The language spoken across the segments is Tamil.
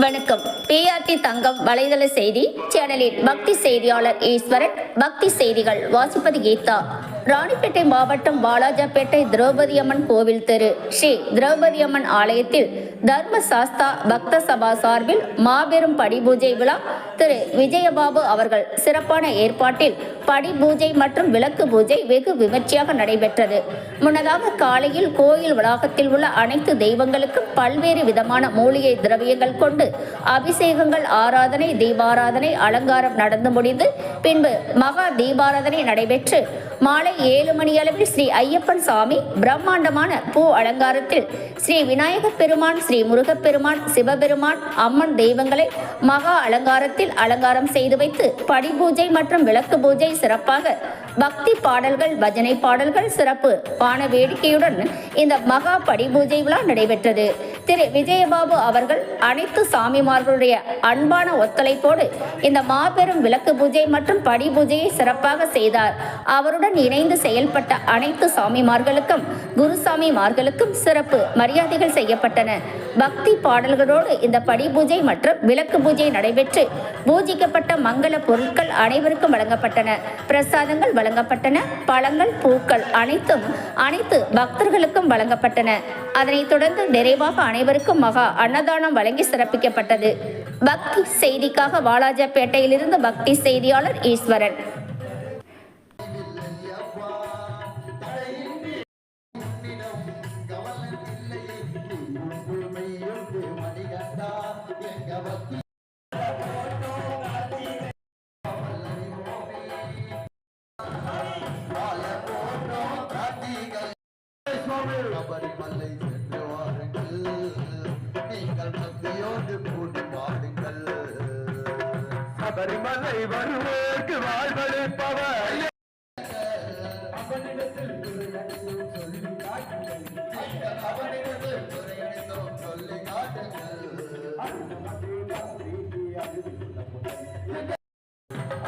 வணக்கம். பிஆர்டி தங்கம் வலைதள செய்தி சேனலின் பக்தி செய்தியாளர் ஈஸ்வரன். பக்தி செய்திகள் வாசிப்பது கீதா. ராணிப்பேட்டை மாவட்டம் வாலாஜாப்பேட்டை திரௌபதி அம்மன் கோவில் தெரு ஸ்ரீ திரௌபதி அம்மன் ஆலயத்தில் தர்ம சாஸ்தா பக்த சபா சார்பில் மாபெரும் படி பூஜை விழா திரு விஜயபாபு அவர்கள் சிறப்பான ஏற்பாட்டில் படி பூஜை மற்றும் விளக்கு பூஜை வெகு விமர்சையாக நடைபெற்றது. முன்னதாக காலையில் கோயில் வளாகத்தில் உள்ள அனைத்து தெய்வங்களுக்கும் பல்வேறு விதமான மூலிகை திரவியங்கள் கொண்டு அபிஷேகங்கள், ஆராதனை, தீபாராதனை, அலங்காரம் நடந்து முடிந்து பின்பு மகா தீபாராதனை நடைபெற்று மாலை 7 மணியளவில் ஸ்ரீ ஐயப்பன் சாமி பிரம்மாண்டமான பூ அலங்காரத்தில் ஸ்ரீ விநாயகப் பெருமான், ஸ்ரீ முருகப்பெருமான், சிவபெருமான், அம்மன் தெய்வங்களை மகா அலங்காரத்தில் அலங்காரம் செய்து வைத்து படி பூஜை மற்றும் விளக்கு பூஜை சிறப்பாக பக்தி பாடல்கள், பஜனை பாடல்கள், சிறப்பு பான வேடிக்கையுடன் இந்த மகா படி பூஜை விழா நடைபெற்றது. திரு விஜயபாபு அவர்கள் அனைத்து சாமிமார்களுடைய அன்பான ஒத்துழைப்போடு இந்த மாபெரும் விளக்கு பூஜை மற்றும் படி பூஜையை சிறப்பாக செய்தார். அவருடன் இணைந்து செயல்பட்ட அனைத்து சாமிமார்களுக்கும், குருசாமிமார்களுக்கும் சிறப்பு மரியாதைகள் செய்யப்பட்டன. பக்தி பாடல்களோடு இந்த படி பூஜை மற்றும் விளக்கு பூஜை நடைபெற்று பூஜிக்கப்பட்ட மங்கள பொருட்கள் அனைவருக்கும் வழங்கப்பட்டன. பிரசாதங்கள் வழங்கப்பட்டன. பழங்கள், பூக்கள் அனைத்து பக்தர்களுக்கும் வழங்கப்பட்டன. அதனைத் தொடர்ந்து நிறைவாக அனைவருக்கும் மகா அன்னதானம் வழங்கி சிறப்பிக்கப்பட்டது. பக்தி செய்திக்காக வாலாஜாப்பேட்டையிலிருந்து பக்தி செய்தியாளர் ஈஸ்வரன். சபரிமலை சென்று வாருங்கள், நீங்கள் பக்தியோடு கூடி பாடுங்கள். சபரிமலை வருவோர்க்கு வாழ்வளிப்பவர் அவனிடத்தில் சொல்லி காட்டுங்கள்.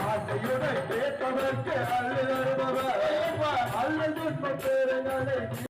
ஆசையுடன் கேட்பதற்கு அல்லது அல்லது